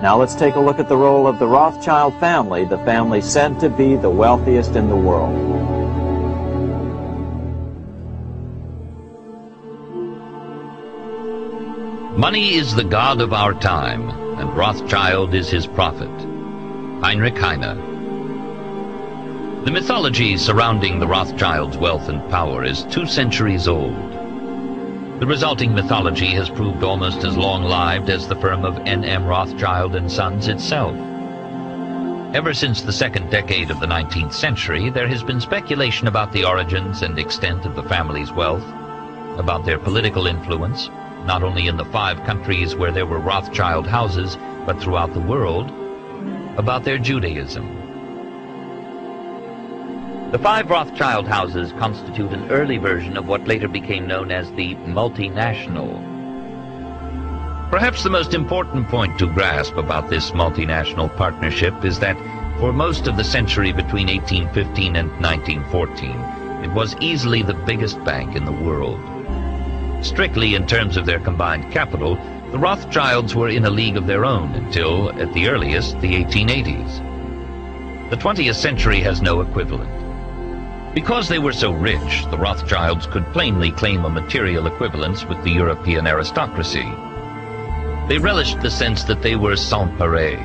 Now let's take a look at the role of the Rothschild family, the family said to be the wealthiest in the world. Money is the god of our time, and Rothschild is his prophet. Heinrich Heine. The mythology surrounding the Rothschilds' wealth and power is 2 centuries old. The resulting mythology has proved almost as long-lived as the firm of N.M. Rothschild and Sons itself. Ever since the second decade of the 19th century, there has been speculation about the origins and extent of the family's wealth, about their political influence, not only in the 5 countries where there were Rothschild houses, but throughout the world, about their Judaism. The 5 Rothschild houses constitute an early version of what later became known as the multinational. Perhaps the most important point to grasp about this multinational partnership is that for most of the century between 1815 and 1914, it was easily the biggest bank in the world. Strictly in terms of their combined capital, the Rothschilds were in a league of their own until, at the earliest, the 1880s. The 20th century has no equivalent. Because they were so rich, the Rothschilds could plainly claim a material equivalence with the European aristocracy. They relished the sense that they were sans pareil.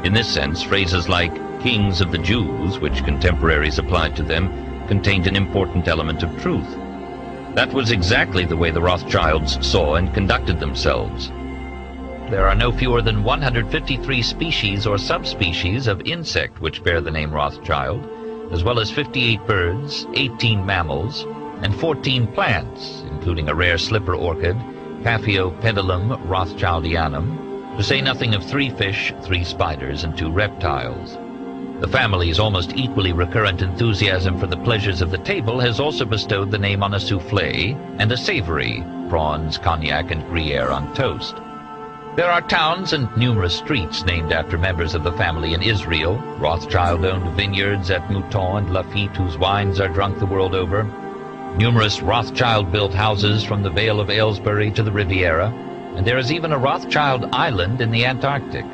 In this sense, phrases like kings of the Jews, which contemporaries applied to them, contained an important element of truth. That was exactly the way the Rothschilds saw and conducted themselves. There are no fewer than 153 species or subspecies of insect which bear the name Rothschild, as well as 58 birds, 18 mammals, and 14 plants, including a rare slipper orchid, Paphiopedilum rothschildianum, to say nothing of 3 fish, 3 spiders, and 2 reptiles. The family's almost equally recurrent enthusiasm for the pleasures of the table has also bestowed the name on a soufflé and a savory, prawns, cognac, and Gruyere on toast. There are towns and numerous streets named after members of the family in Israel, Rothschild-owned vineyards at Mouton and Lafitte whose wines are drunk the world over, numerous Rothschild-built houses from the Vale of Aylesbury to the Riviera, and there is even a Rothschild island in the Antarctic.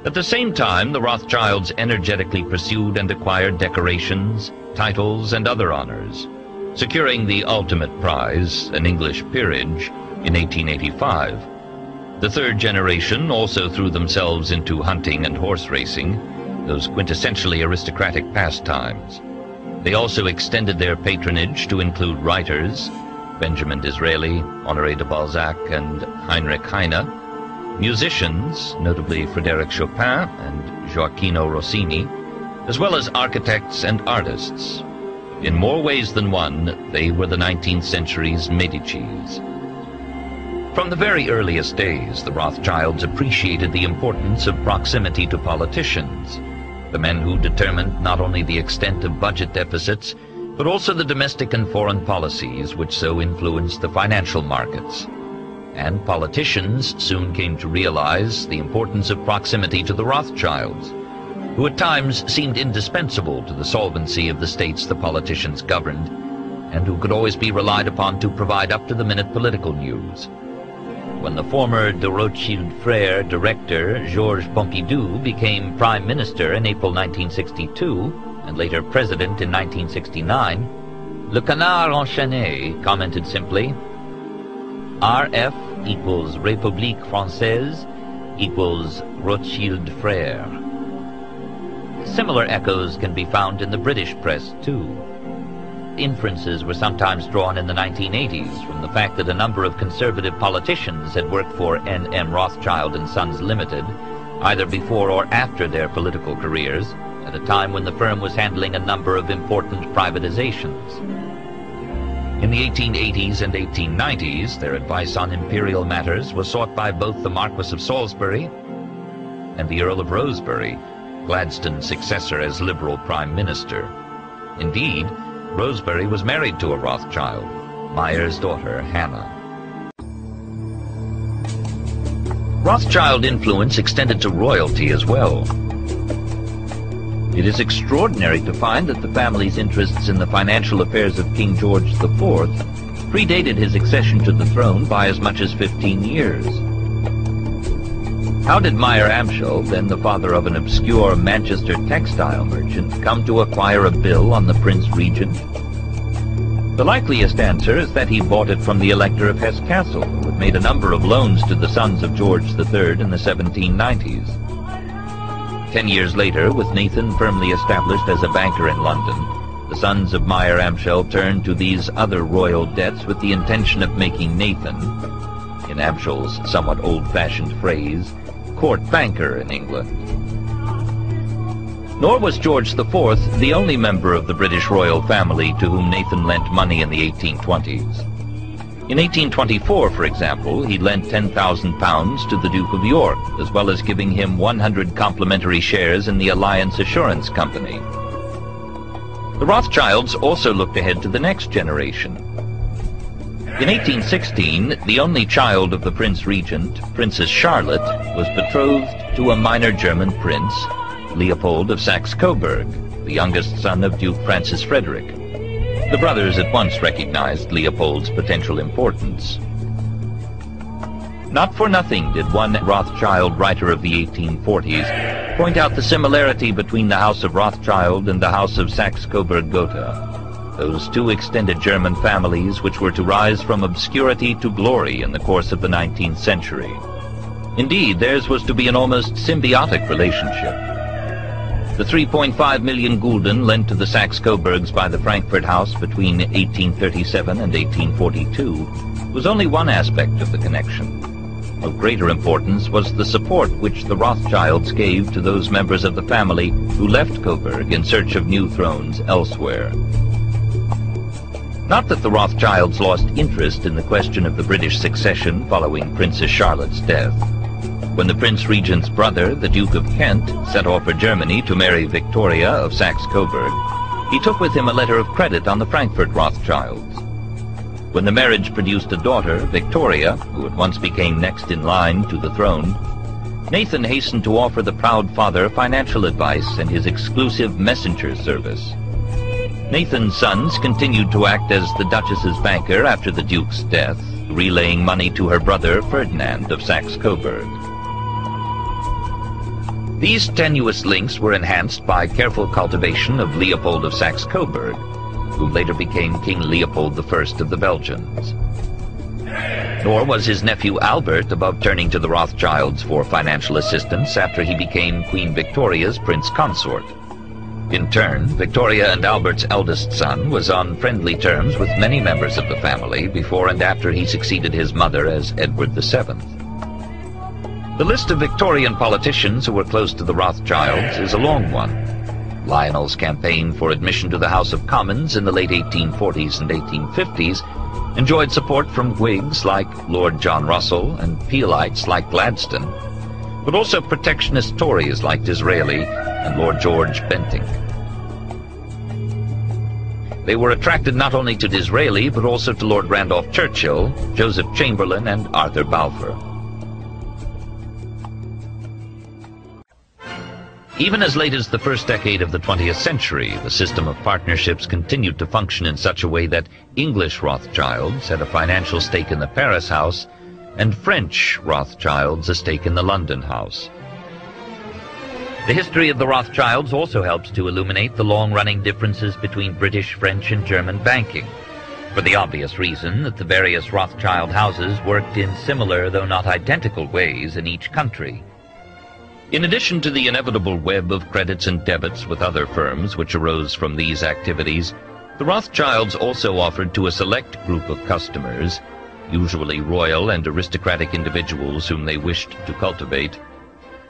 At the same time, the Rothschilds energetically pursued and acquired decorations, titles, and other honors, securing the ultimate prize, an English peerage, in 1885. The 3rd generation also threw themselves into hunting and horse racing, those quintessentially aristocratic pastimes. They also extended their patronage to include writers, Benjamin Disraeli, Honoré de Balzac, and Heinrich Heine, musicians, notably Frédéric Chopin and Gioacchino Rossini, as well as architects and artists. In more ways than one, they were the 19th century's Medicis. From the very earliest days, the Rothschilds appreciated the importance of proximity to politicians, the men who determined not only the extent of budget deficits, but also the domestic and foreign policies which so influenced the financial markets. And politicians soon came to realize the importance of proximity to the Rothschilds, who at times seemed indispensable to the solvency of the states the politicians governed, and who could always be relied upon to provide up-to-the-minute political news. When the former de Rothschild frère director, Georges Pompidou, became Prime Minister in April 1962, and later President in 1969, Le Canard Enchaîné commented simply, RF equals République Française equals Rothschild frère. Similar echoes can be found in the British press, too. Inferences were sometimes drawn in the 1980s from the fact that a number of conservative politicians had worked for N.M. Rothschild and Sons Limited, either before or after their political careers, at a time when the firm was handling a number of important privatizations. In the 1880s and 1890s, their advice on imperial matters was sought by both the Marquis of Salisbury and the Earl of Rosebery, Gladstone's successor as Liberal Prime Minister. Indeed, Rosebery was married to a Rothschild, Meyer's daughter, Hannah. Rothschild influence extended to royalty as well. It is extraordinary to find that the family's interests in the financial affairs of King George IV predated his accession to the throne by as much as 15 years. How did Meyer Amschel, then the father of an obscure Manchester textile merchant, come to acquire a bill on the Prince Regent? The likeliest answer is that he bought it from the Elector of Hesse Castle, who had made a number of loans to the sons of George III in the 1790s. 10 years later, with Nathan firmly established as a banker in London, the sons of Meyer Amschel turned to these other royal debts with the intention of making Nathan, in Amschel's somewhat old-fashioned phrase, court banker in England. Nor was George IV the only member of the British royal family to whom Nathan lent money in the 1820s. In 1824, for example, he lent £10,000 to the Duke of York, as well as giving him 100 complimentary shares in the Alliance Assurance Company. The Rothschilds also looked ahead to the next generation. In 1816, the only child of the Prince Regent, Princess Charlotte, was betrothed to a minor German prince, Leopold of Saxe-Coburg, the youngest son of Duke Francis Frederick. The brothers at once recognized Leopold's potential importance. Not for nothing did one Rothschild writer of the 1840s point out the similarity between the House of Rothschild and the House of Saxe-Coburg-Gotha, those two extended German families which were to rise from obscurity to glory in the course of the 19th century. Indeed, theirs was to be an almost symbiotic relationship. The 3.5 million gulden lent to the Saxe-Coburgs by the Frankfurt House between 1837 and 1842 was only one aspect of the connection. Of greater importance was the support which the Rothschilds gave to those members of the family who left Coburg in search of new thrones elsewhere. Not that the Rothschilds lost interest in the question of the British succession following Princess Charlotte's death. When the Prince Regent's brother, the Duke of Kent, set off for Germany to marry Victoria of Saxe-Coburg, he took with him a letter of credit on the Frankfurt Rothschilds. When the marriage produced a daughter, Victoria, who at once became next in line to the throne, Nathan hastened to offer the proud father financial advice and his exclusive messenger service. Nathan's sons continued to act as the Duchess's banker after the Duke's death, relaying money to her brother Ferdinand of Saxe-Coburg. These tenuous links were enhanced by careful cultivation of Leopold of Saxe-Coburg, who later became King Leopold I of the Belgians. Nor was his nephew Albert above turning to the Rothschilds for financial assistance after he became Queen Victoria's prince consort. In turn, Victoria and Albert's eldest son was on friendly terms with many members of the family before and after he succeeded his mother as Edward VII. The list of Victorian politicians who were close to the Rothschilds is a long one. Lionel's campaign for admission to the House of Commons in the late 1840s and 1850s enjoyed support from Whigs like Lord John Russell and Peelites like Gladstone, but also protectionist Tories like Disraeli and Lord George Bentinck. They were attracted not only to Disraeli, but also to Lord Randolph Churchill, Joseph Chamberlain, and Arthur Balfour. Even as late as the first decade of the 20th century, the system of partnerships continued to function in such a way that English Rothschilds had a financial stake in the Paris house, and French Rothschilds a stake in the London house. The history of the Rothschilds also helps to illuminate the long-running differences between British, French, and German banking, for the obvious reason that the various Rothschild houses worked in similar, though not identical, ways in each country. In addition to the inevitable web of credits and debits with other firms which arose from these activities, the Rothschilds also offered to a select group of customers, usually royal and aristocratic individuals whom they wished to cultivate,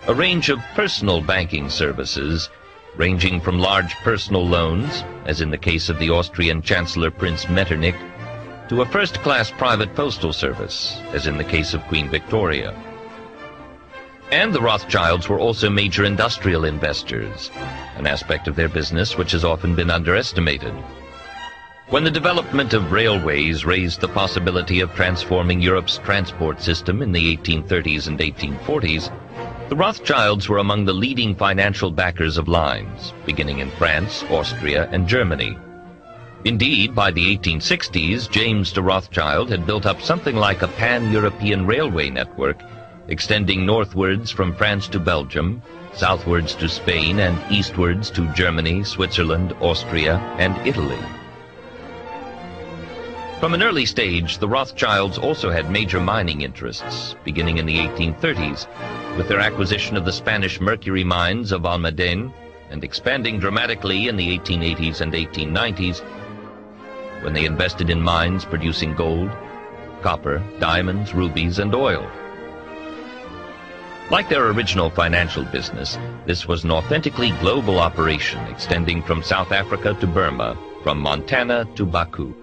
a range of personal banking services, ranging from large personal loans, as in the case of the Austrian Chancellor Prince Metternich, to a first-class private postal service, as in the case of Queen Victoria. And the Rothschilds were also major industrial investors, an aspect of their business which has often been underestimated. When the development of railways raised the possibility of transforming Europe's transport system in the 1830s and 1840s, the Rothschilds were among the leading financial backers of lines, beginning in France, Austria, and Germany. Indeed, by the 1860s, James de Rothschild had built up something like a pan-European railway network, extending northwards from France to Belgium, southwards to Spain, and eastwards to Germany, Switzerland, Austria, and Italy. From an early stage, the Rothschilds also had major mining interests, beginning in the 1830s, with their acquisition of the Spanish mercury mines of Almaden, and expanding dramatically in the 1880s and 1890s, when they invested in mines producing gold, copper, diamonds, rubies, and oil. Like their original financial business, this was an authentically global operation extending from South Africa to Burma, from Montana to Baku.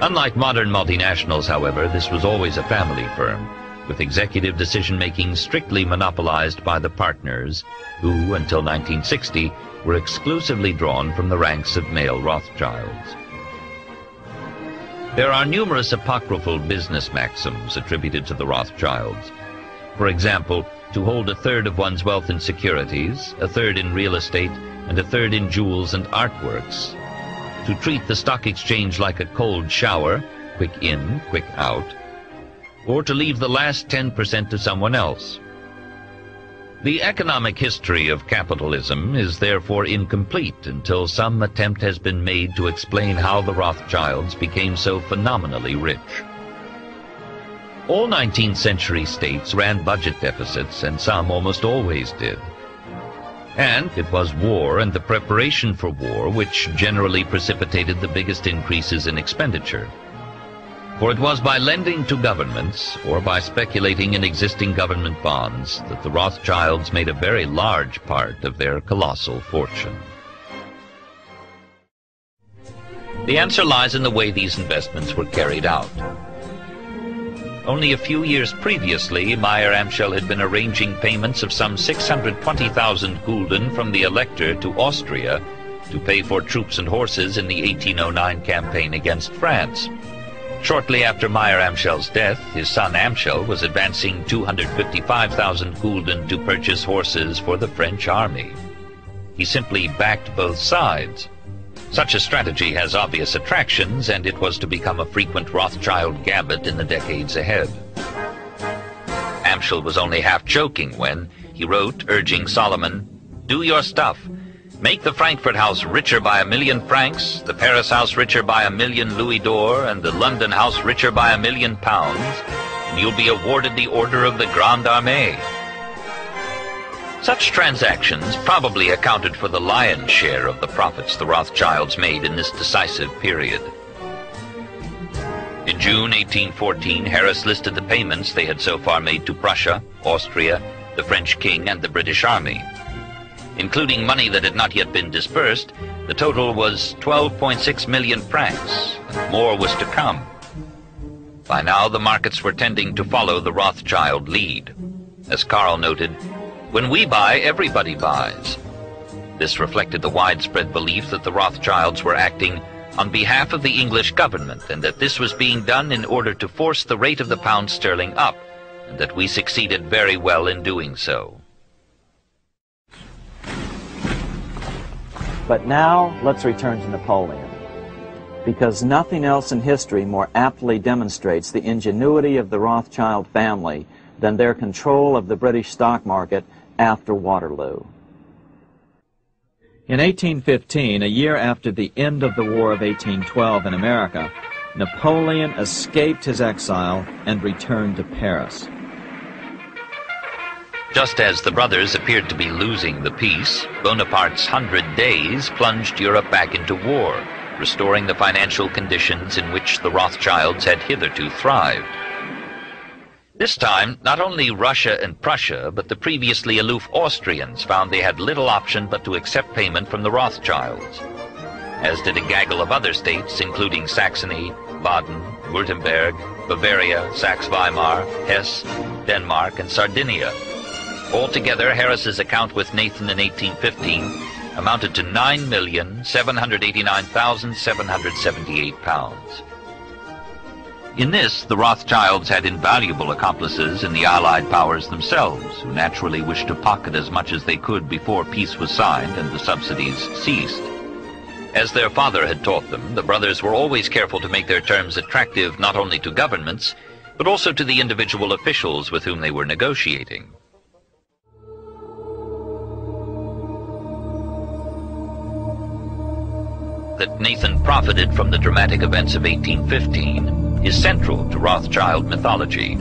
Unlike modern multinationals, however, this was always a family firm, with executive decision-making strictly monopolized by the partners, who, until 1960, were exclusively drawn from the ranks of male Rothschilds. There are numerous apocryphal business maxims attributed to the Rothschilds. For example, to hold a third of one's wealth in securities, a third in real estate, and a third in jewels and artworks. To treat the stock exchange like a cold shower, quick in, quick out, or to leave the last 10% to someone else. The economic history of capitalism is therefore incomplete until some attempt has been made to explain how the Rothschilds became so phenomenally rich. All 19th century states ran budget deficits, and some almost always did. And it was war and the preparation for war which generally precipitated the biggest increases in expenditure. For it was by lending to governments, or by speculating in existing government bonds, that the Rothschilds made a very large part of their colossal fortune. The answer lies in the way these investments were carried out. Only a few years previously, Meyer-Amschel had been arranging payments of some 620,000 gulden from the Elector to Austria to pay for troops and horses in the 1809 campaign against France. Shortly after Meyer-Amschel's death, his son Amschel was advancing 255,000 gulden to purchase horses for the French army. He simply backed both sides. Such a strategy has obvious attractions, and it was to become a frequent Rothschild gambit in the decades ahead. Amschel was only half joking when he wrote, urging Solomon, "Do your stuff. Make the Frankfurt house richer by 1,000,000 francs, the Paris house richer by 1,000,000 louis d'or, and the London house richer by 1,000,000 pounds, and you'll be awarded the Order of the Grande Armée." Such transactions probably accounted for the lion's share of the profits the Rothschilds made in this decisive period. In June 1814, Harris listed the payments they had so far made to Prussia, Austria, the French king, and the British army. Including money that had not yet been disbursed, the total was 12.6 million francs, and more was to come. By now, the markets were tending to follow the Rothschild lead. As Karl noted, "When we buy, everybody buys." This reflected the widespread belief that the Rothschilds were acting on behalf of the English government, and that this was being done in order to force the rate of the pound sterling up, and that we succeeded very well in doing so. But now, let's return to Napoleon, because nothing else in history more aptly demonstrates the ingenuity of the Rothschild family than their control of the British stock market after Waterloo. In 1815, a year after the end of the War of 1812 in America, Napoleon escaped his exile and returned to Paris. Just as the brothers appeared to be losing the peace, Bonaparte's 100 Days plunged Europe back into war, restoring the financial conditions in which the Rothschilds had hitherto thrived. This time, not only Russia and Prussia, but the previously aloof Austrians found they had little option but to accept payment from the Rothschilds, as did a gaggle of other states, including Saxony, Baden, Württemberg, Bavaria, Saxe-Weimar, Hesse, Denmark, and Sardinia. Altogether, Harris's account with Nathan in 1815 amounted to £9,789,778. In this, the Rothschilds had invaluable accomplices in the Allied powers themselves, who naturally wished to pocket as much as they could before peace was signed and the subsidies ceased. As their father had taught them, the brothers were always careful to make their terms attractive not only to governments, but also to the individual officials with whom they were negotiating. That Nathan profited from the dramatic events of 1815 is central to Rothschild mythology.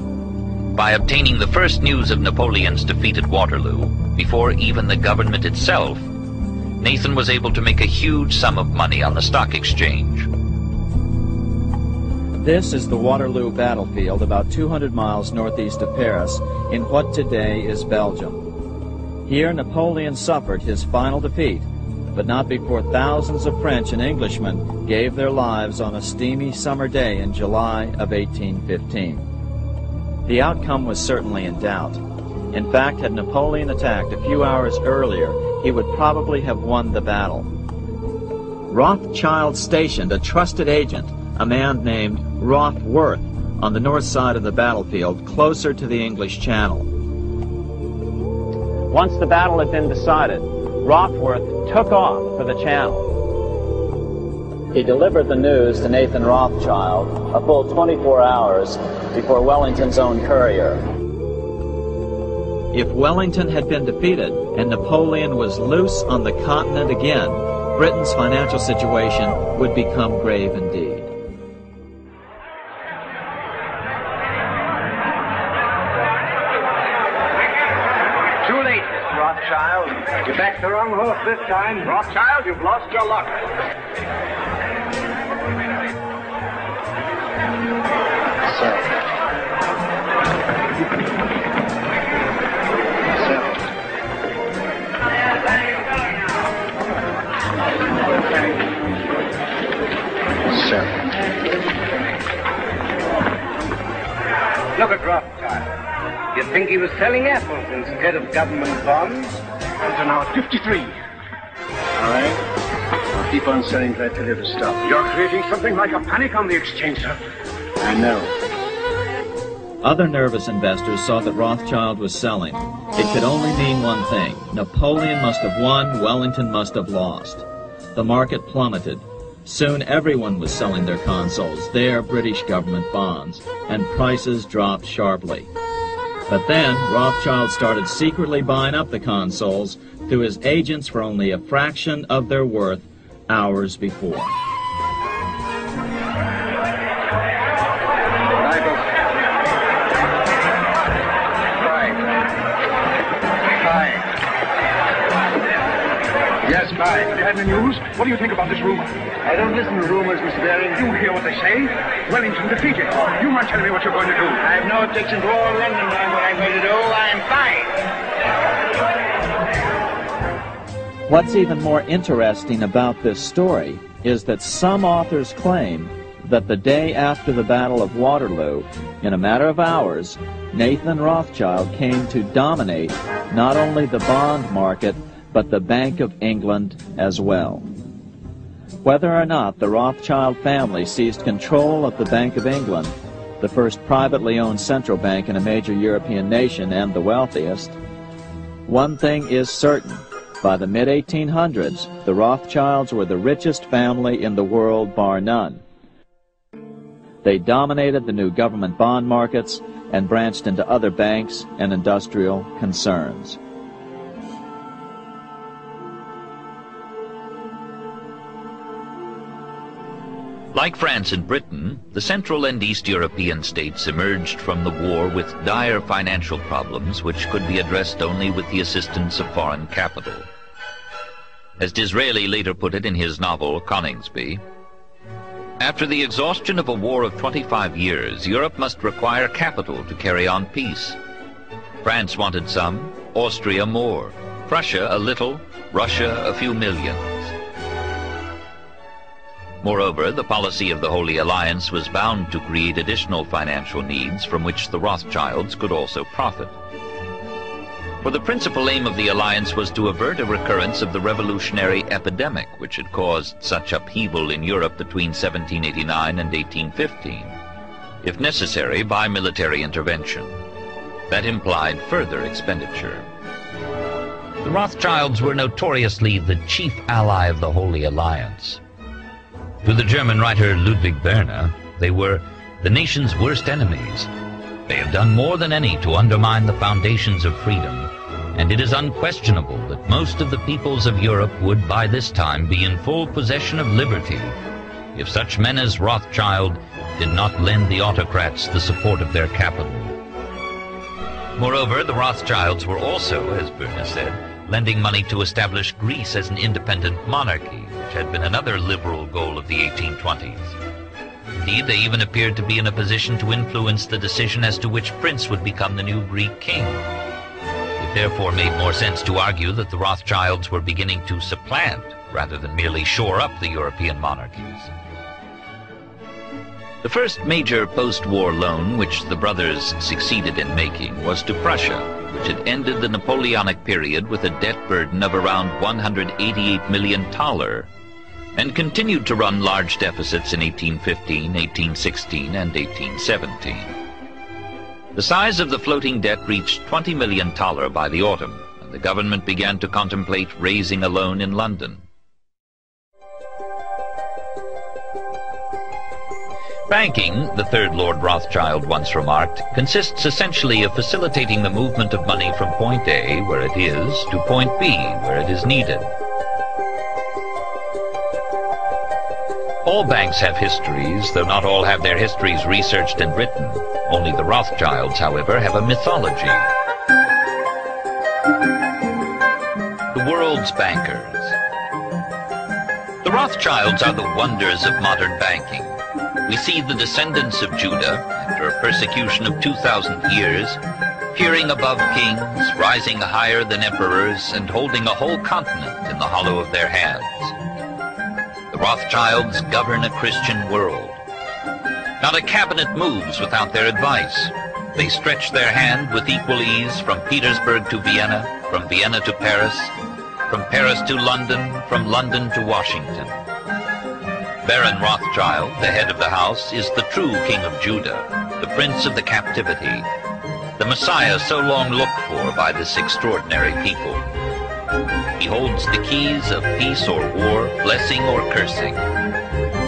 By obtaining the first news of Napoleon's defeat at Waterloo, before even the government itself, Nathan was able to make a huge sum of money on the stock exchange. This is the Waterloo battlefield about 200 miles northeast of Paris in what today is Belgium. Here Napoleon suffered his final defeat, but not before thousands of French and Englishmen gave their lives on a steamy summer day in July of 1815. The outcome was certainly in doubt. In fact, had Napoleon attacked a few hours earlier, he would probably have won the battle. Rothschild stationed a trusted agent, a man named Rothworth, on the north side of the battlefield, closer to the English Channel. Once the battle had been decided, Rothworth took off for the Channel. He delivered the news to Nathan Rothschild a full 24 hours before Wellington's own courier. If Wellington had been defeated and Napoleon was loose on the continent again, Britain's financial situation would become grave indeed. Too late, Mr. Rothschild. You backed the wrong horse this time. Rothschild, you've lost your luck. Look at Rothschild. You'd think he was selling apples instead of government bonds. It's now at 53. All right. I'll keep on selling till I tell you to stop. You're creating something like a panic on the exchange, sir. I know. Other nervous investors saw that Rothschild was selling. It could only mean one thing. Napoleon must have won, Wellington must have lost. The market plummeted. Soon everyone was selling their consols, their British government bonds, and prices dropped sharply. But then Rothschild started secretly buying up the consols through his agents for only a fraction of their worth hours before. Yes, Guy. Have you had any news? What do you think about this rumor? I don't listen to rumors, Mr. Baring. You hear what they say? Wellington defeated. You mind telling me what you're going to do? I have no objection to all London knowing what I'm going to do. I'm fine. What's even more interesting about this story is that some authors claim that the day after the Battle of Waterloo, in a matter of hours, Nathan Rothschild came to dominate not only the bond market, but the Bank of England as well. Whether or not the Rothschild family seized control of the Bank of England, the first privately owned central bank in a major European nation and the wealthiest, one thing is certain. By the mid-1800s, the Rothschilds were the richest family in the world, bar none. They dominated the new government bond markets and branched into other banks and industrial concerns. Like France and Britain, the Central and East European states emerged from the war with dire financial problems which could be addressed only with the assistance of foreign capital. As Disraeli later put it in his novel Coningsby, after the exhaustion of a war of 25 years, Europe must require capital to carry on peace. France wanted some, Austria more, Prussia a little, Russia a few millions. Moreover, the policy of the Holy Alliance was bound to create additional financial needs from which the Rothschilds could also profit. For the principal aim of the alliance was to avert a recurrence of the revolutionary epidemic which had caused such upheaval in Europe between 1789 and 1815, if necessary by military intervention. That implied further expenditure. The Rothschilds were notoriously the chief ally of the Holy Alliance. To the German writer Ludwig Werner, they were the nation's worst enemies, They have done more than any to undermine the foundations of freedom, and it is unquestionable that most of the peoples of Europe would by this time be in full possession of liberty if such men as Rothschild did not lend the autocrats the support of their capital. Moreover, the Rothschilds were also, as Bürne said, lending money to establish Greece as an independent monarchy, which had been another liberal goal of the 1820s. Indeed, they even appeared to be in a position to influence the decision as to which prince would become the new Greek king. It therefore made more sense to argue that the Rothschilds were beginning to supplant rather than merely shore up the European monarchies. The first major post-war loan which the brothers succeeded in making was to Prussia, which had ended the Napoleonic period with a debt burden of around $188 million and continued to run large deficits in 1815, 1816, and 1817. The size of the floating debt reached $20 million by the autumn, and the government began to contemplate raising a loan in London. Banking, the third Lord Rothschild once remarked, consists essentially of facilitating the movement of money from point A, where it is, to point B, where it is needed. All banks have histories, though not all have their histories researched and written. Only the Rothschilds, however, have a mythology. The world's bankers. The Rothschilds are the wonders of modern banking. We see the descendants of Judah, after a persecution of 2,000 years, peering above kings, rising higher than emperors, and holding a whole continent in the hollow of their hands. The Rothschilds govern a Christian world. Not a cabinet moves without their advice. They stretch their hand with equal ease from Petersburg to Vienna, from Vienna to Paris, from Paris to London, from London to Washington. Baron Rothschild, the head of the house, is the true king of Judah, the prince of the captivity, the Messiah so long looked for by this extraordinary people. He holds the keys of peace or war, blessing or cursing.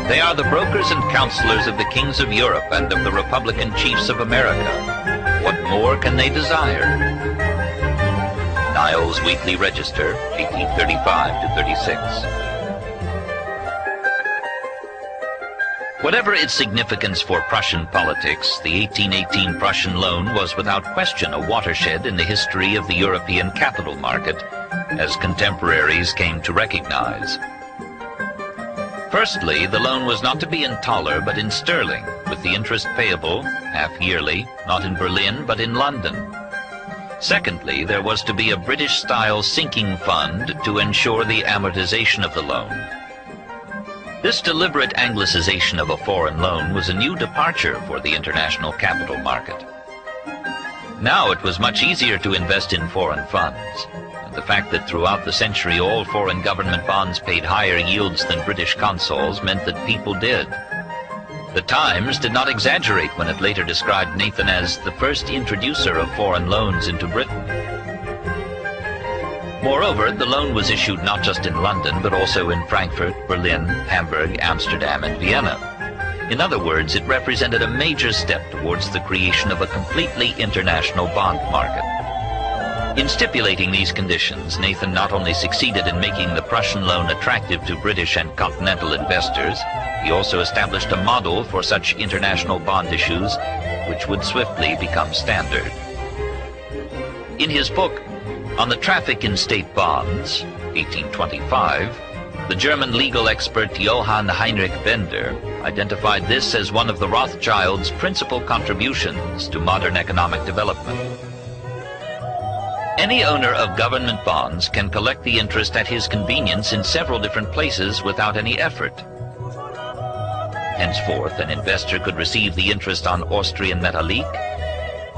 They are the brokers and counselors of the kings of Europe and of the Republican chiefs of America. What more can they desire? Niles Weekly Register, 1835-36. Whatever its significance for Prussian politics, the 1818 Prussian loan was without question a watershed in the history of the European capital market, as contemporaries came to recognize. Firstly, the loan was not to be in thaler but in sterling, with the interest payable, half yearly, not in Berlin but in London. Secondly, there was to be a British-style sinking fund to ensure the amortization of the loan. This deliberate anglicization of a foreign loan was a new departure for the international capital market. Now it was much easier to invest in foreign funds, and the fact that throughout the century all foreign government bonds paid higher yields than British consols meant that people did. The Times did not exaggerate when it later described Nathan as the first introducer of foreign loans into Britain. Moreover, the loan was issued not just in London, but also in Frankfurt, Berlin, Hamburg, Amsterdam, and Vienna. In other words, it represented a major step towards the creation of a completely international bond market. In stipulating these conditions, Nathan not only succeeded in making the Prussian loan attractive to British and continental investors, he also established a model for such international bond issues, which would swiftly become standard. In his book, On the Traffic in State Bonds, 1825, the German legal expert Johann Heinrich Bender identified this as one of the Rothschilds' principal contributions to modern economic development. Any owner of government bonds can collect the interest at his convenience in several different places without any effort. Henceforth, an investor could receive the interest on Austrian Metallique,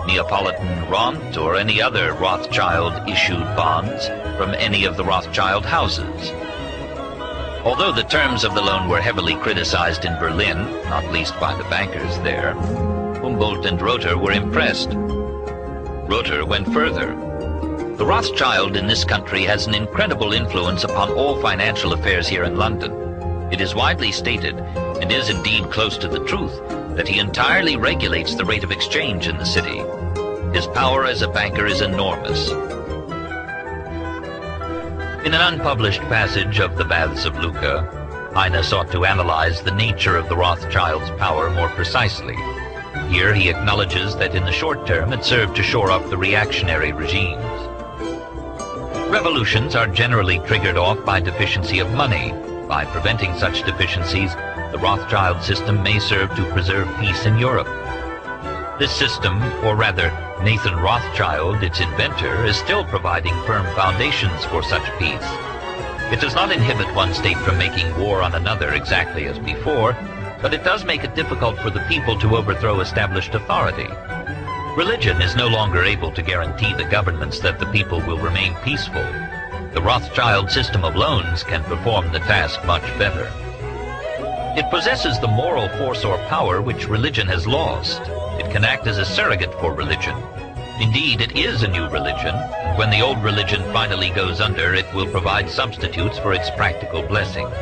Neapolitan Rent, or any other Rothschild-issued bonds from any of the Rothschild houses. Although the terms of the loan were heavily criticized in Berlin, not least by the bankers there, Humboldt and Rother were impressed. Rother went further. The Rothschild in this country has an incredible influence upon all financial affairs here in London. It is widely stated, and is indeed close to the truth, that he entirely regulates the rate of exchange in the city. His power as a banker is enormous. In an unpublished passage of The Baths of Lucca, Heine sought to analyze the nature of the Rothschilds' power more precisely. Here he acknowledges that in the short term it served to shore up the reactionary regimes. Revolutions are generally triggered off by deficiency of money. By preventing such deficiencies, the Rothschild system may serve to preserve peace in Europe. This system, or rather Nathan Rothschild, its inventor, is still providing firm foundations for such peace. It does not inhibit one state from making war on another exactly as before, but it does make it difficult for the people to overthrow established authority. Religion is no longer able to guarantee the governments that the people will remain peaceful. The Rothschild system of loans can perform the task much better. It possesses the moral force or power which religion has lost. It can act as a surrogate for religion. Indeed, it is a new religion, and when the old religion finally goes under, it will provide substitutes for its practical blessings.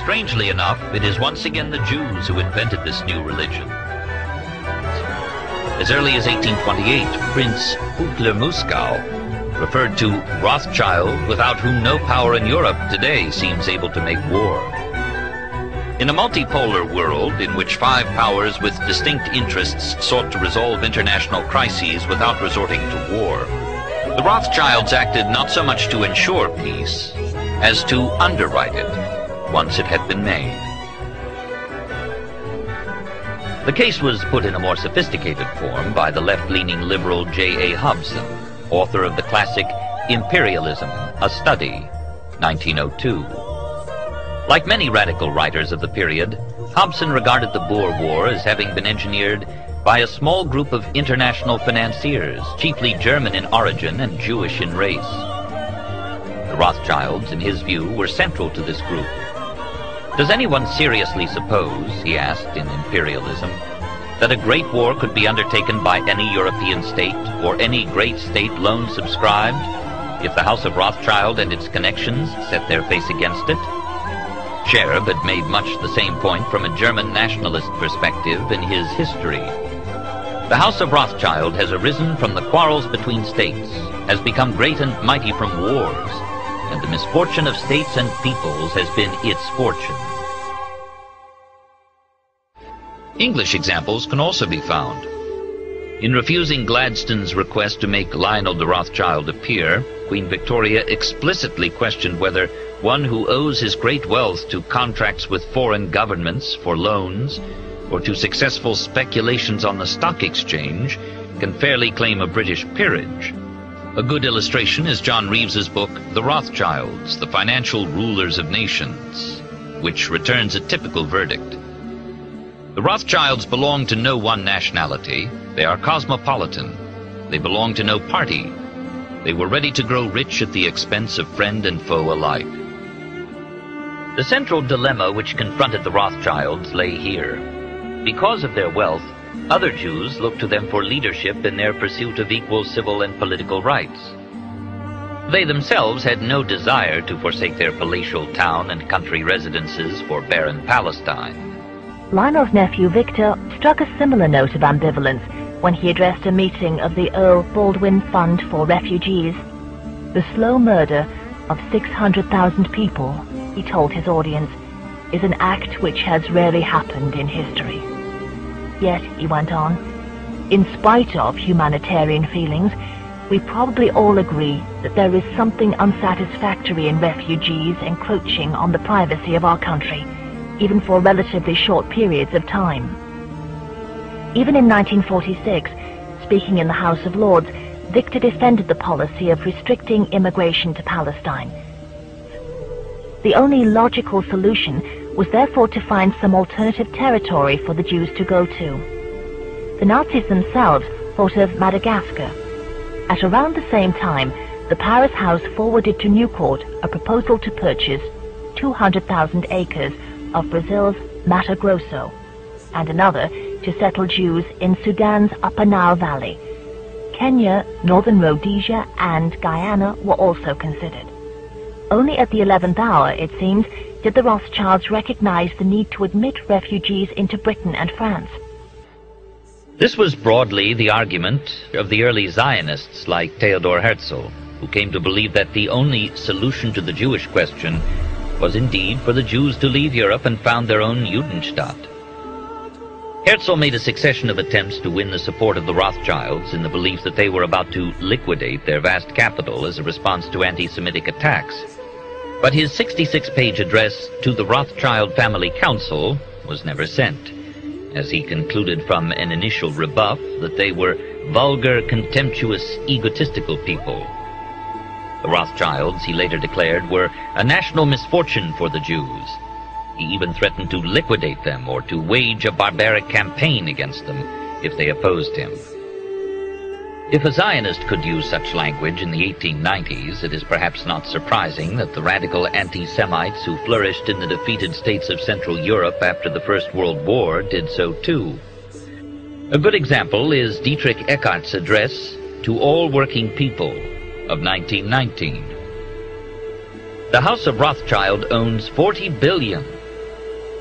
Strangely enough, it is once again the Jews who invented this new religion. As early as 1828, Prince Hüttler-Muskau referred to Rothschild, without whom no power in Europe today seems able to make war. In a multipolar world in which 5 powers with distinct interests sought to resolve international crises without resorting to war, the Rothschilds acted not so much to ensure peace as to underwrite it once it had been made. The case was put in a more sophisticated form by the left-leaning liberal J.A. Hobson, author of the classic Imperialism, a Study, 1902. Like many radical writers of the period, Hobson regarded the Boer War as having been engineered by a small group of international financiers, chiefly German in origin and Jewish in race. The Rothschilds, in his view, were central to this group. Does anyone seriously suppose, he asked in Imperialism, that a great war could be undertaken by any European state or any great state loan subscribed if the House of Rothschild and its connections set their face against it? Scherb had made much the same point from a German nationalist perspective in his History. The House of Rothschild has arisen from the quarrels between states, has become great and mighty from wars, and the misfortune of states and peoples has been its fortune. English examples can also be found. In refusing Gladstone's request to make Lionel de Rothschild a peer, Queen Victoria explicitly questioned whether one who owes his great wealth to contracts with foreign governments for loans or to successful speculations on the stock exchange can fairly claim a British peerage. A good illustration is John Reeves's book, The Rothschilds, The Financial Rulers of Nations, which returns a typical verdict. The Rothschilds belong to no one nationality. They are cosmopolitan. They belong to no party. They were ready to grow rich at the expense of friend and foe alike. The central dilemma which confronted the Rothschilds lay here. Because of their wealth, other Jews looked to them for leadership in their pursuit of equal civil and political rights. They themselves had no desire to forsake their palatial town and country residences for barren Palestine. Lionel's nephew Victor struck a similar note of ambivalence when he addressed a meeting of the Earl Baldwin Fund for Refugees. The slow murder of 600,000 people, he told his audience, is an act which has rarely happened in history. Yet, he went on, in spite of humanitarian feelings, we probably all agree that there is something unsatisfactory in refugees encroaching on the privacy of our country, even for relatively short periods of time. Even in 1946, speaking in the House of Lords, Victor defended the policy of restricting immigration to Palestine. The only logical solution was therefore to find some alternative territory for the Jews to go to. The Nazis themselves thought of Madagascar. At around the same time, the Paris House forwarded to Newcourt a proposal to purchase 200,000 acres of Brazil's Mato Grosso, and another to settle Jews in Sudan's Upper Nile Valley. Kenya, Northern Rhodesia, and Guyana were also considered. Only at the 11th hour, it seems, did the Rothschilds recognize the need to admit refugees into Britain and France? This was broadly the argument of the early Zionists like Theodor Herzl, who came to believe that the only solution to the Jewish question was indeed for the Jews to leave Europe and found their own Judenstaat. Herzl made a succession of attempts to win the support of the Rothschilds in the belief that they were about to liquidate their vast capital as a response to anti-Semitic attacks. But his 66-page address to the Rothschild Family Council was never sent, as he concluded from an initial rebuff that they were vulgar, contemptuous, egotistical people. The Rothschilds, he later declared, were a national misfortune for the Jews. He even threatened to liquidate them or to wage a barbaric campaign against them if they opposed him. If a Zionist could use such language in the 1890s, it is perhaps not surprising that the radical anti-Semites who flourished in the defeated states of Central Europe after the First World War did so too. A good example is Dietrich Eckart's address to all working people of 1919. The House of Rothschild owns 40 billion.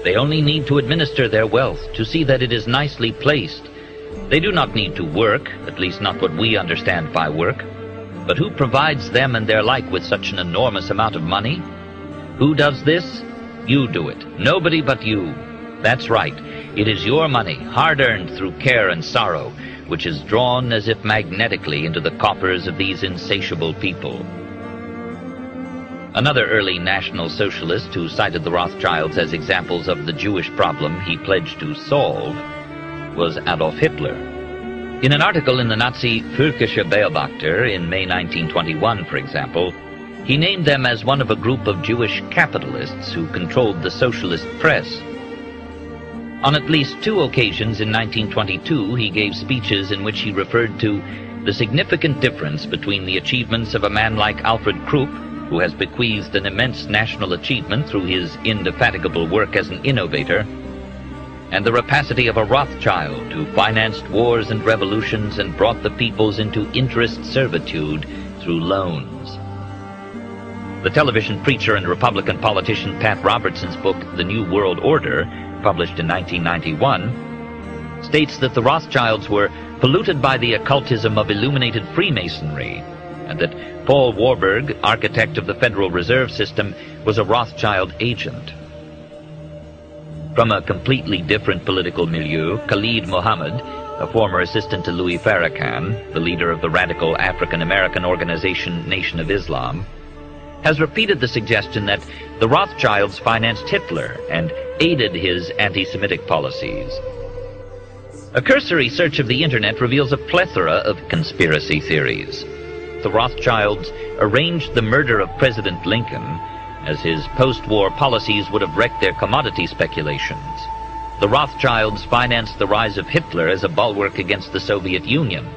They only need to administer their wealth to see that it is nicely placed. They do not need to work, at least not what we understand by work. But who provides them and their like with such an enormous amount of money? Who does this? You do it. Nobody but you. That's right. It is your money, hard-earned through care and sorrow, which is drawn as if magnetically into the coffers of these insatiable people. Another early National Socialist who cited the Rothschilds as examples of the Jewish problem he pledged to solve was Adolf Hitler. In an article in the Nazi Völkische Beobachter in May 1921, for example, he named them as one of a group of Jewish capitalists who controlled the socialist press. On at least 2 occasions in 1922, he gave speeches in which he referred to the significant difference between the achievements of a man like Alfred Krupp, who has bequeathed an immense national achievement through his indefatigable work as an innovator, and the rapacity of a Rothschild who financed wars and revolutions and brought the peoples into interest servitude through loans. The television preacher and Republican politician Pat Robertson's book, The New World Order, published in 1991, states that the Rothschilds were polluted by the occultism of illuminated Freemasonry, and that Paul Warburg, architect of the Federal Reserve System, was a Rothschild agent. From a completely different political milieu, Khalid Mohammed, a former assistant to Louis Farrakhan, the leader of the radical African-American organization Nation of Islam, has repeated the suggestion that the Rothschilds financed Hitler and aided his anti-Semitic policies. A cursory search of the internet reveals a plethora of conspiracy theories. The Rothschilds arranged the murder of President Lincoln, as his post-war policies would have wrecked their commodity speculations. The Rothschilds financed the rise of Hitler as a bulwark against the Soviet Union.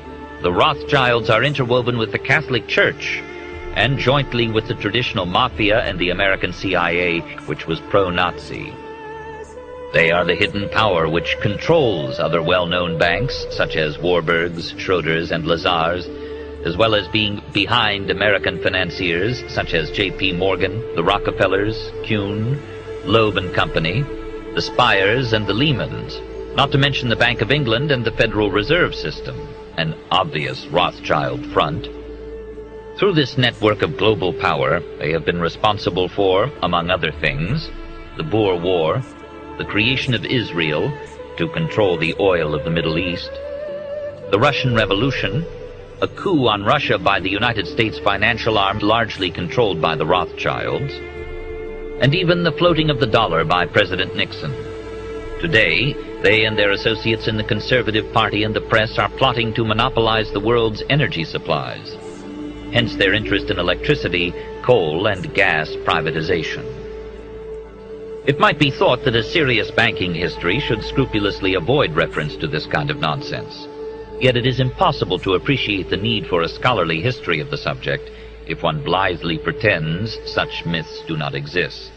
The Rothschilds are interwoven with the Catholic Church, and jointly with the traditional mafia and the American CIA, which was pro-Nazi. They are the hidden power which controls other well-known banks, such as Warburg's, Schroeder's, and Lazar's, as well as being behind American financiers such as J.P. Morgan, the Rockefellers, Kuhn, Loeb and Company, the Spires and the Lehmans, not to mention the Bank of England and the Federal Reserve System, an obvious Rothschild front. Through this network of global power, they have been responsible for, among other things, the Boer War, the creation of Israel to control the oil of the Middle East, the Russian Revolution, a coup on Russia by the United States financial arm largely controlled by the Rothschilds, and even the floating of the dollar by President Nixon. Today, they and their associates in the Conservative Party and the press are plotting to monopolize the world's energy supplies, hence their interest in electricity, coal, and gas privatization. It might be thought that a serious banking history should scrupulously avoid reference to this kind of nonsense. Yet it is impossible to appreciate the need for a scholarly history of the subject if one blithely pretends such myths do not exist.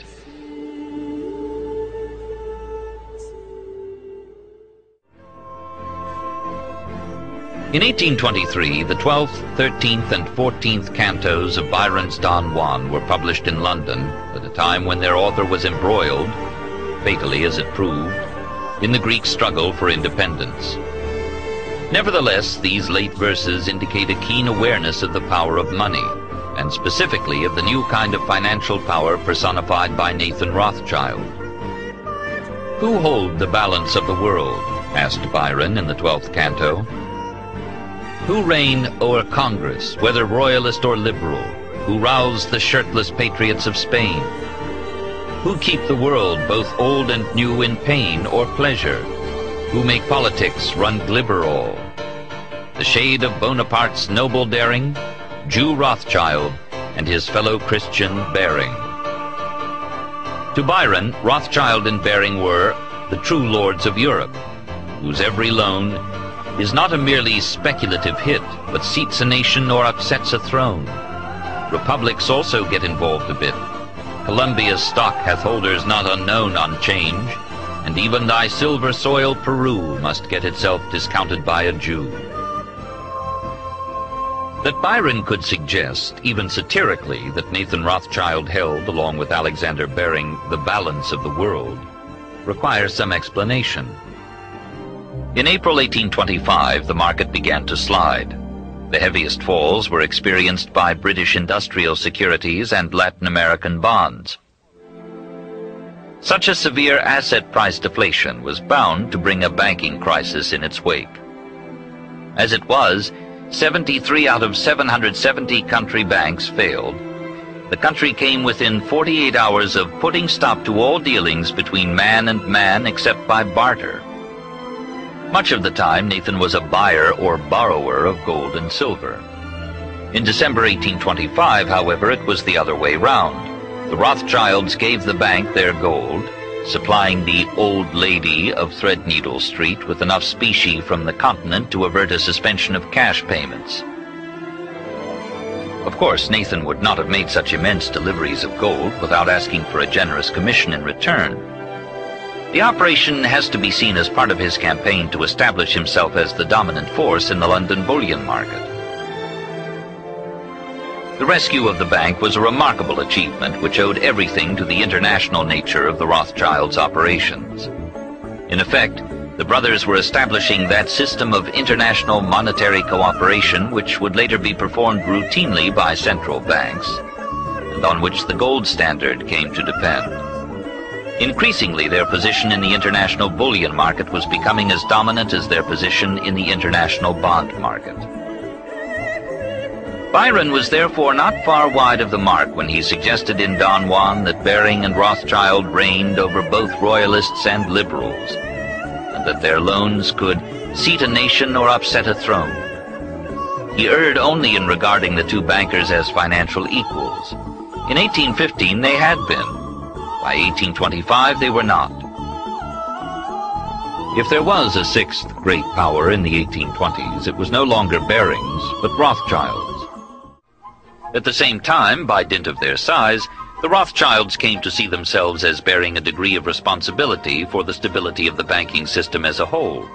In 1823, the 12th, 13th, and 14th cantos of Byron's Don Juan were published in London at a time when their author was embroiled, fatally as it proved, in the Greek struggle for independence. Nevertheless, these late verses indicate a keen awareness of the power of money, and specifically of the new kind of financial power personified by Nathan Rothschild. "Who hold the balance of the world?" asked Byron in the 12th canto. "Who reign o'er Congress, whether royalist or liberal? Who rouse the shirtless patriots of Spain? Who keep the world, both old and new, in pain or pleasure? Who make politics run glibber all? The shade of Bonaparte's noble daring, Jew Rothschild, and his fellow Christian Baring." To Byron, Rothschild and Baring were the true lords of Europe, whose every loan is not a merely speculative hit, but seats a nation or upsets a throne. Republics also get involved a bit. Columbia's stock hath holders not unknown on change, and even thy silver soil Peru must get itself discounted by a Jew. That Byron could suggest, even satirically, that Nathan Rothschild held, along with Alexander Baring, the balance of the world, requires some explanation. In April 1825, the market began to slide. The heaviest falls were experienced by British industrial securities and Latin American bonds. Such a severe asset price deflation was bound to bring a banking crisis in its wake. As it was, 73 out of 770 country banks failed. The country came within 48 hours of putting stop to all dealings between man and man except by barter. Much of the time, Nathan was a buyer or borrower of gold and silver. In December 1825, however, it was the other way round. The Rothschilds gave the bank their gold, supplying the old lady of Threadneedle Street with enough specie from the continent to avert a suspension of cash payments. Of course, Nathan would not have made such immense deliveries of gold without asking for a generous commission in return. The operation has to be seen as part of his campaign to establish himself as the dominant force in the London bullion market. The rescue of the bank was a remarkable achievement which owed everything to the international nature of the Rothschilds' operations. In effect, the brothers were establishing that system of international monetary cooperation which would later be performed routinely by central banks, and on which the gold standard came to depend. Increasingly, their position in the international bullion market was becoming as dominant as their position in the international bond market. Byron was therefore not far wide of the mark when he suggested in Don Juan that Baring and Rothschild reigned over both royalists and liberals, and that their loans could seat a nation or upset a throne. He erred only in regarding the two bankers as financial equals. In 1815 they had been. By 1825 they were not. If there was a sixth great power in the 1820s, it was no longer Baring's, but Rothschild's. At the same time, by dint of their size, the Rothschilds came to see themselves as bearing a degree of responsibility for the stability of the banking system as a whole.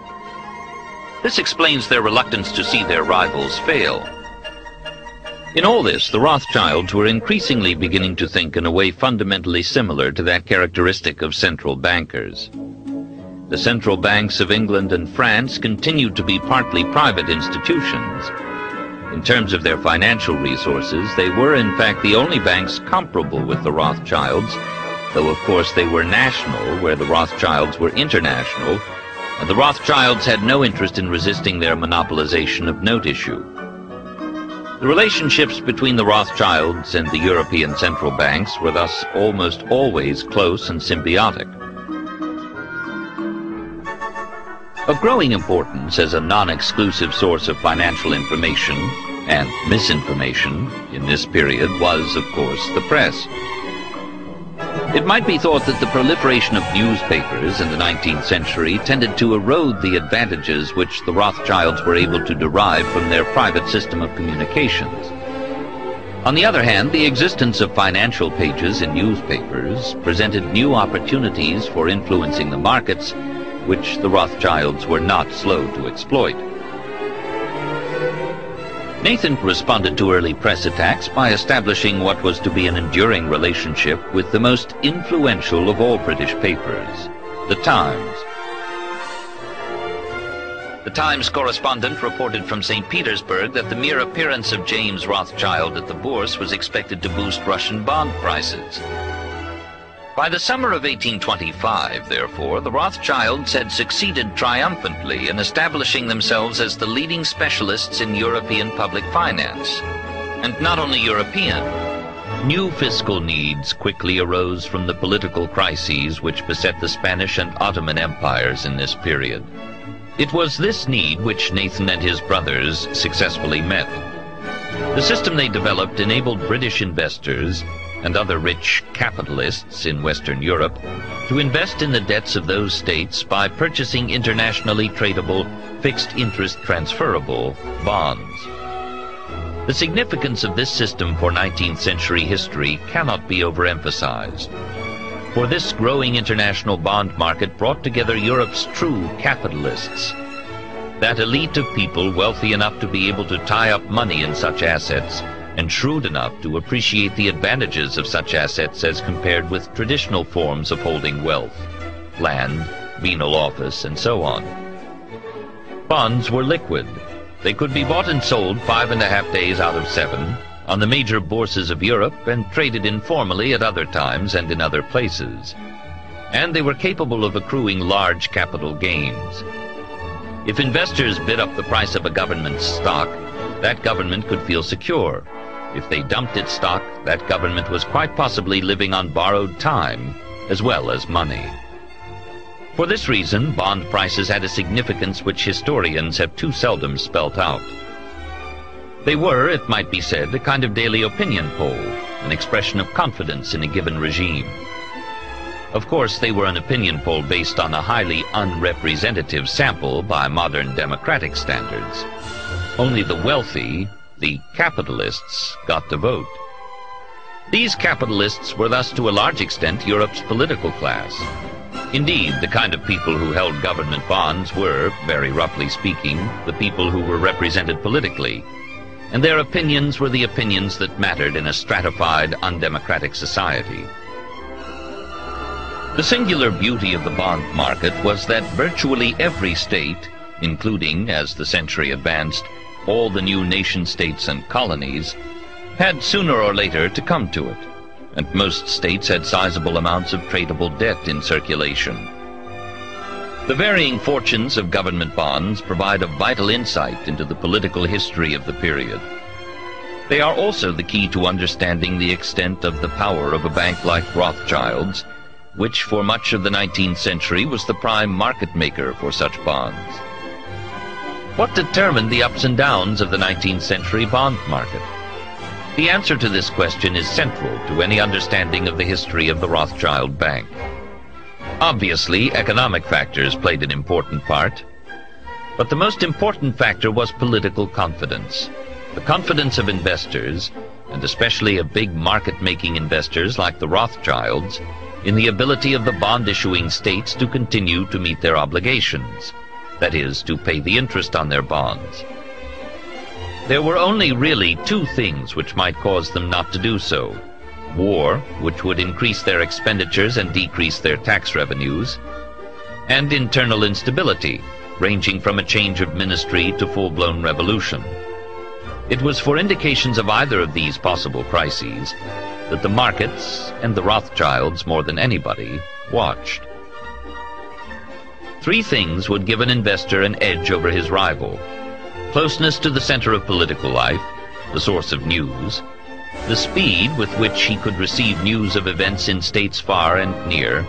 This explains their reluctance to see their rivals fail. In all this, the Rothschilds were increasingly beginning to think in a way fundamentally similar to that characteristic of central bankers. The central banks of England and France continued to be partly private institutions. In terms of their financial resources, they were in fact the only banks comparable with the Rothschilds, though of course they were national, where the Rothschilds were international, and the Rothschilds had no interest in resisting their monopolization of note issue. The relationships between the Rothschilds and the European central banks were thus almost always close and symbiotic. Of growing importance as a non-exclusive source of financial information and misinformation in this period was, of course, the press. It might be thought that the proliferation of newspapers in the 19th century tended to erode the advantages which the Rothschilds were able to derive from their private system of communications. On the other hand, the existence of financial pages in newspapers presented new opportunities for influencing the markets, which the Rothschilds were not slow to exploit. Nathan responded to early press attacks by establishing what was to be an enduring relationship with the most influential of all British papers, The Times. The Times correspondent reported from St. Petersburg that the mere appearance of James Rothschild at the Bourse was expected to boost Russian bond prices. By the summer of 1825, therefore, the Rothschilds had succeeded triumphantly in establishing themselves as the leading specialists in European public finance. And not only European. New fiscal needs quickly arose from the political crises which beset the Spanish and Ottoman empires in this period. It was this need which Nathan and his brothers successfully met. The system they developed enabled British investors and other rich capitalists in Western Europe to invest in the debts of those states by purchasing internationally tradable, fixed-interest transferable bonds. The significance of this system for 19th century history cannot be overemphasized. For this growing international bond market brought together Europe's true capitalists, that elite of people wealthy enough to be able to tie up money in such assets and shrewd enough to appreciate the advantages of such assets as compared with traditional forms of holding wealth, land, venal office, and so on. Bonds were liquid. They could be bought and sold 5.5 days out of 7 on the major bourses of Europe and traded informally at other times and in other places. And they were capable of accruing large capital gains. If investors bid up the price of a government's stock, that government could feel secure. If they dumped its stock, that government was quite possibly living on borrowed time as well as money. For this reason, bond prices had a significance which historians have too seldom spelt out. They were, it might be said, a kind of daily opinion poll, an expression of confidence in a given regime. Of course, they were an opinion poll based on a highly unrepresentative sample by modern democratic standards. Only the wealthy, the capitalists, got to vote. These capitalists were thus to a large extent Europe's political class. Indeed, the kind of people who held government bonds were, very roughly speaking, the people who were represented politically, and their opinions were the opinions that mattered in a stratified, undemocratic society. The singular beauty of the bond market was that virtually every state, including, as the century advanced, all the new nation-states and colonies, had sooner or later to come to it, and most states had sizable amounts of tradable debt in circulation. The varying fortunes of government bonds provide a vital insight into the political history of the period. They are also the key to understanding the extent of the power of a bank like Rothschild's, which for much of the 19th century was the prime market maker for such bonds. What determined the ups and downs of the 19th century bond market? The answer to this question is central to any understanding of the history of the Rothschild Bank. Obviously, economic factors played an important part, but the most important factor was political confidence. The confidence of investors, and especially of big market-making investors like the Rothschilds, in the ability of the bond-issuing states to continue to meet their obligations, that is, to pay the interest on their bonds. There were only really two things which might cause them not to do so: war, which would increase their expenditures and decrease their tax revenues, and internal instability, ranging from a change of ministry to full-blown revolution. It was for indications of either of these possible crises that the markets, and the Rothschilds more than anybody, watched. Three things would give an investor an edge over his rival: closeness to the center of political life, the source of news, the speed with which he could receive news of events in states far and near,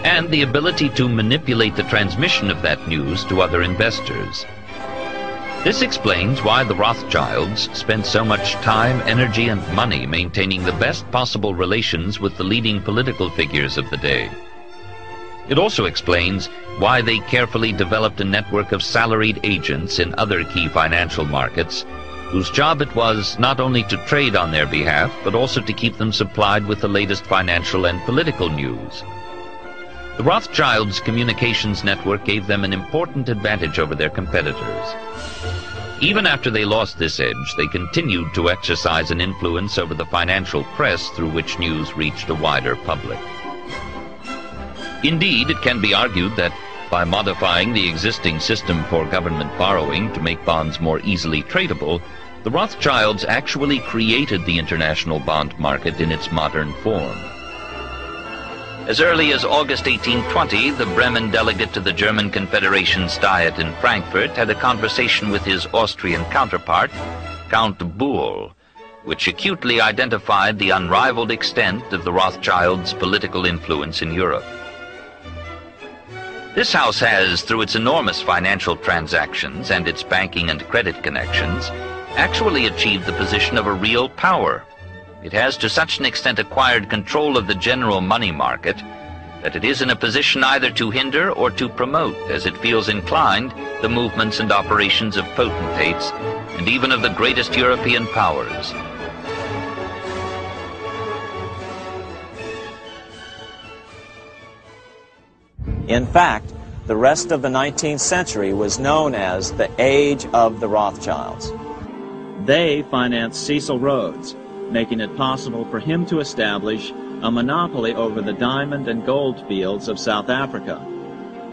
and the ability to manipulate the transmission of that news to other investors. This explains why the Rothschilds spent so much time, energy, and money maintaining the best possible relations with the leading political figures of the day. It also explains why they carefully developed a network of salaried agents in other key financial markets, whose job it was not only to trade on their behalf, but also to keep them supplied with the latest financial and political news. The Rothschilds' communications network gave them an important advantage over their competitors. Even after they lost this edge, they continued to exercise an influence over the financial press through which news reached a wider public. Indeed, it can be argued that by modifying the existing system for government borrowing to make bonds more easily tradable, the Rothschilds actually created the international bond market in its modern form. As early as August 1820, the Bremen delegate to the German Confederation's Diet in Frankfurt had a conversation with his Austrian counterpart, Count Buhl, which acutely identified the unrivaled extent of the Rothschilds' political influence in Europe. This house has, through its enormous financial transactions and its banking and credit connections, actually achieved the position of a real power. It has to such an extent acquired control of the general money market that it is in a position either to hinder or to promote, as it feels inclined, the movements and operations of potentates and even of the greatest European powers. In fact, the rest of the 19th century was known as the Age of the Rothschilds. They financed Cecil Rhodes, making it possible for him to establish a monopoly over the diamond and gold fields of South Africa.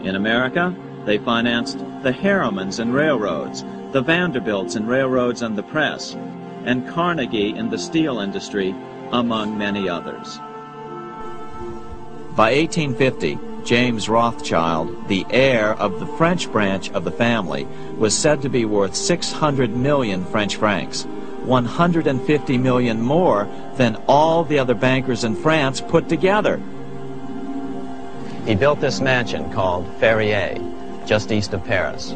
In America, they financed the Harrimans and railroads, the Vanderbilts in railroads and the press, and Carnegie in the steel industry, among many others. By 1850, James Rothschild, the heir of the French branch of the family, was said to be worth 600 million French francs, 150 million more than all the other bankers in France put together. He built this mansion called Ferrier, just east of Paris.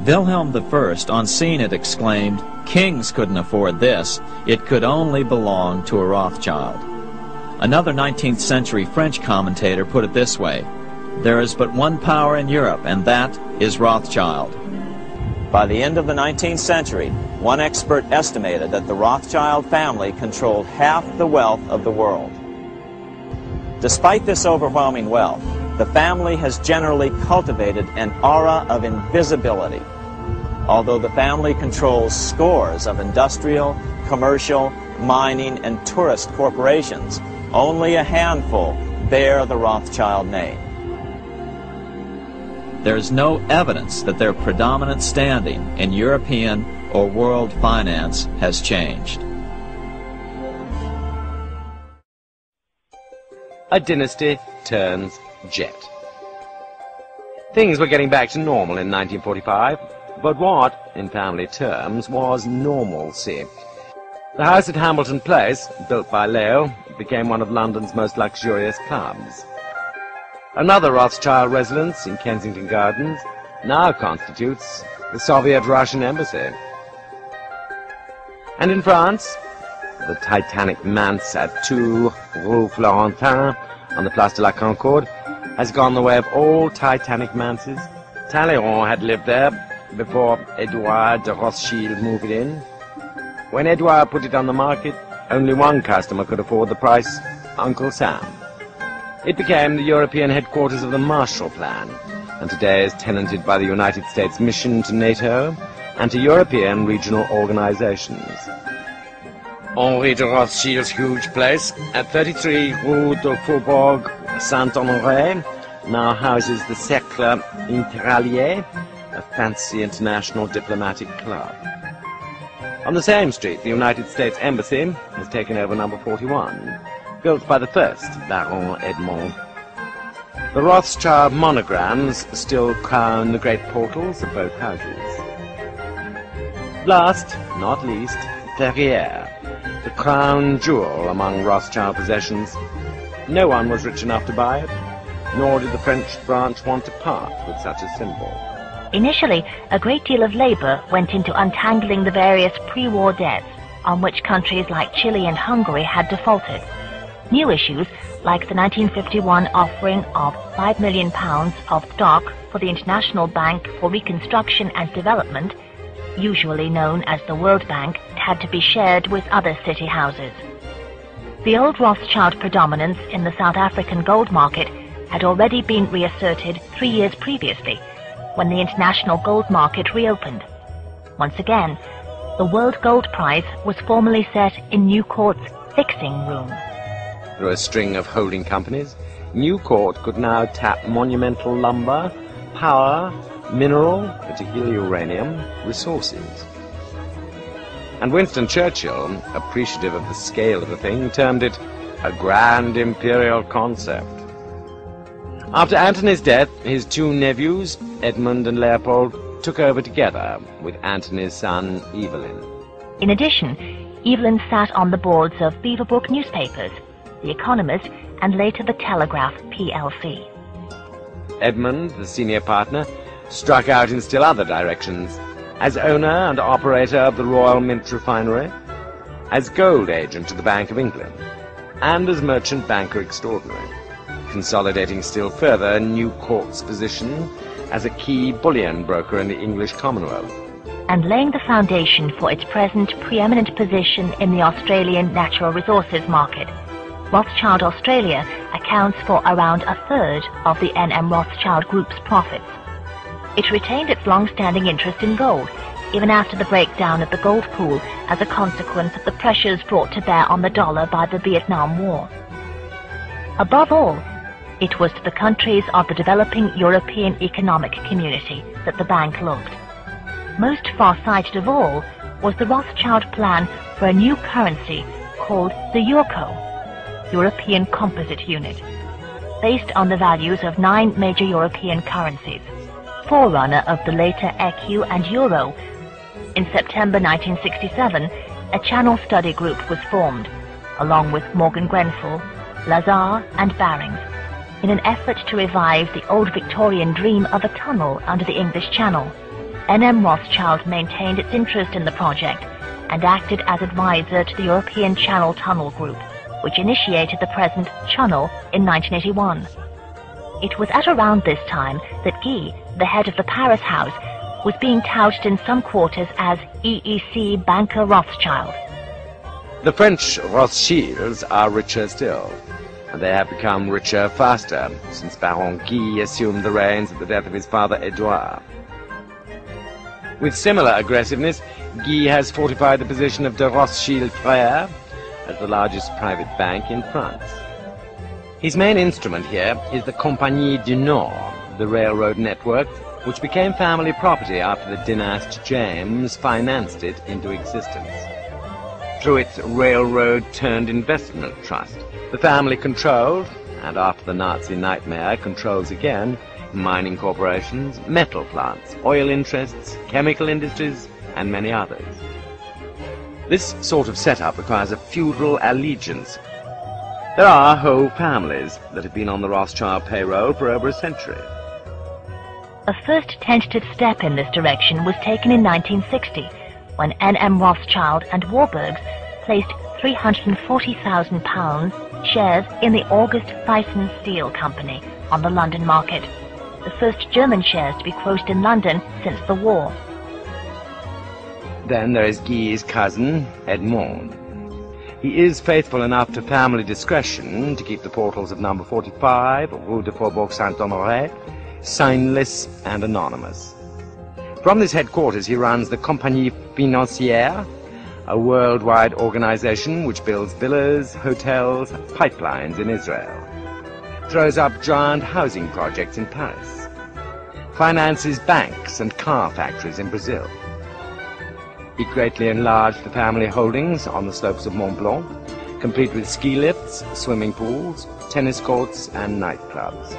Wilhelm I, on seeing it, exclaimed, "Kings couldn't afford this. It could only belong to a Rothschild." Another 19th century French commentator put it this way: "There is but one power in Europe, and that is Rothschild." By the end of the 19th century, one expert estimated that the Rothschild family controlled half the wealth of the world. Despite this overwhelming wealth, the family has generally cultivated an aura of invisibility. Although the family controls scores of industrial, commercial, mining, and tourist corporations, only a handful bear the Rothschild name. There is no evidence that their predominant standing in European or world finance has changed. A dynasty turns jet. Things were getting back to normal in 1945, but what, in family terms, was normalcy? The house at Hamilton Place, built by Leo, became one of London's most luxurious clubs. Another Rothschild residence in Kensington Gardens now constitutes the Soviet-Russian embassy. And in France, the Titanic manse at 2 Rue Florentin on the Place de la Concorde has gone the way of all Titanic manses. Talleyrand had lived there before Edouard de Rothschild moved in. When Edouard put it on the market, only one customer could afford the price: Uncle Sam. It became the European headquarters of the Marshall Plan, and today is tenanted by the United States mission to NATO and to European regional organizations. Henri de Rothschild's huge place at 33 Rue de Faubourg Saint-Honoré now houses the Cercle Interallié, a fancy international diplomatic club. On the same street, the United States Embassy has taken over number 41, built by the first Baron Edmond. The Rothschild monograms still crown the great portals of both houses. Last, not least, Ferrier, the crown jewel among Rothschild possessions. No one was rich enough to buy it, nor did the French branch want to part with such a symbol. Initially, a great deal of labor went into untangling the various pre-war debts on which countries like Chile and Hungary had defaulted. New issues, like the 1951 offering of £5 million of stock for the International Bank for Reconstruction and Development, usually known as the World Bank, had to be shared with other city houses. The old Rothschild predominance in the South African gold market had already been reasserted 3 years previously, when the international gold market reopened. Once again, the World Gold Prize was formally set in Newcourt's fixing room. Through a string of holding companies, Newcourt could now tap monumental lumber, power, mineral, particularly uranium, resources. And Winston Churchill, appreciative of the scale of the thing, termed it a grand imperial concept. After Antony's death, his two nephews, Edmund and Leopold, took over together with Antony's son, Evelyn. In addition, Evelyn sat on the boards of Beaverbrook newspapers, The Economist, and later the Telegraph plc. Edmund, the senior partner, struck out in still other directions, as owner and operator of the Royal Mint Refinery, as gold agent to the Bank of England, and as merchant banker extraordinary, consolidating still further Newcourt's position as a key bullion broker in the English Commonwealth, and laying the foundation for its present preeminent position in the Australian natural resources market. Rothschild Australia accounts for around a third of the N.M. Rothschild Group's profits. It retained its long-standing interest in gold, even after the breakdown of the gold pool as a consequence of the pressures brought to bear on the dollar by the Vietnam War. Above all, it was to the countries of the developing European Economic Community that the bank looked. Most far-sighted of all was the Rothschild plan for a new currency called the Euro, European Composite Unit, based on the values of 9 major European currencies, forerunner of the later ECU and Euro. In September 1967, a Channel Study Group was formed, along with Morgan Grenfell, Lazar and Barings, in an effort to revive the old Victorian dream of a tunnel under the English Channel. N.M. Rothschild maintained its interest in the project and acted as advisor to the European Channel Tunnel Group, which initiated the present Channel in 1981. It was at around this time that Guy, the head of the Paris house, was being touted in some quarters as EEC Banker Rothschild. The French Rothschilds are richer still, and they have become richer faster since Baron Guy assumed the reins at the death of his father Edouard. With similar aggressiveness, Guy has fortified the position of de Rothschild Frères as the largest private bank in France. His main instrument here is the Compagnie du Nord, the railroad network, which became family property after the dynasty James financed it into existence. Through its railroad-turned-investment trust, the family controlled, and after the Nazi nightmare controls again, mining corporations, metal plants, oil interests, chemical industries, and many others. This sort of setup requires a feudal allegiance. There are whole families that have been on the Rothschild payroll for over a century. A first tentative step in this direction was taken in 1960, when N.M. Rothschild and Warburgs placed £340,000 shares in the August Thyssen Steel Company on the London market, the first German shares to be quoted in London since the war. Then there is Guy's cousin, Edmond. He is faithful enough to family discretion to keep the portals of number 45, Rue de Faubourg Saint-Honoré, signless and anonymous. From this headquarters he runs the Compagnie Financière, a worldwide organization which builds villas, hotels, pipelines in Israel, throws up giant housing projects in Paris, finances banks and car factories in Brazil. He greatly enlarged the family holdings on the slopes of Mont Blanc, complete with ski lifts, swimming pools, tennis courts and nightclubs.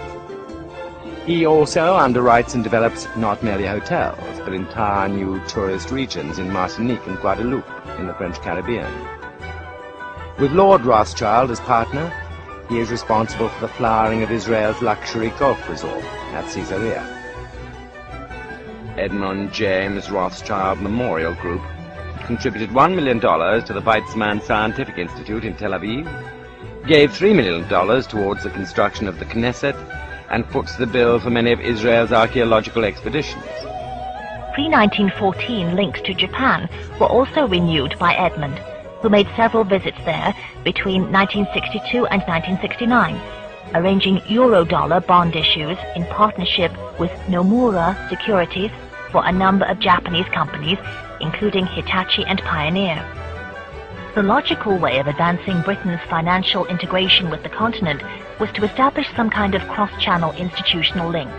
He also underwrites and develops not merely hotels, but entire new tourist regions in Martinique and Guadeloupe in the French Caribbean. With Lord Rothschild as partner, he is responsible for the flowering of Israel's luxury golf resort at Caesarea. Edmund James Rothschild Memorial Group contributed $1 million to the Weizmann Scientific Institute in Tel Aviv, gave $3 million towards the construction of the Knesset, and foots the bill for many of Israel's archaeological expeditions. Pre-1914 links to Japan were also renewed by Edmund, who made several visits there between 1962 and 1969, arranging Eurodollar bond issues in partnership with Nomura Securities, for a number of Japanese companies, including Hitachi and Pioneer. The logical way of advancing Britain's financial integration with the continent was to establish some kind of cross-channel institutional link.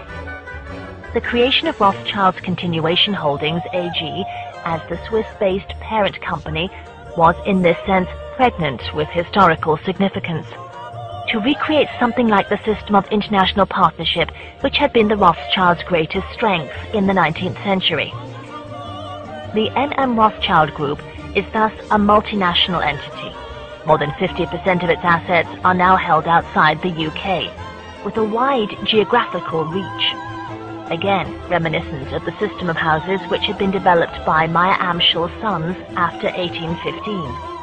The creation of Rothschild's Continuation Holdings AG as the Swiss-based parent company was in this sense pregnant with historical significance. To recreate something like the system of international partnership which had been the Rothschilds' greatest strength in the 19th century. The N.M. Rothschild Group is thus a multinational entity. More than 50% of its assets are now held outside the UK, with a wide geographical reach. Again, reminiscent of the system of houses which had been developed by Meyer Amschel's sons after 1815.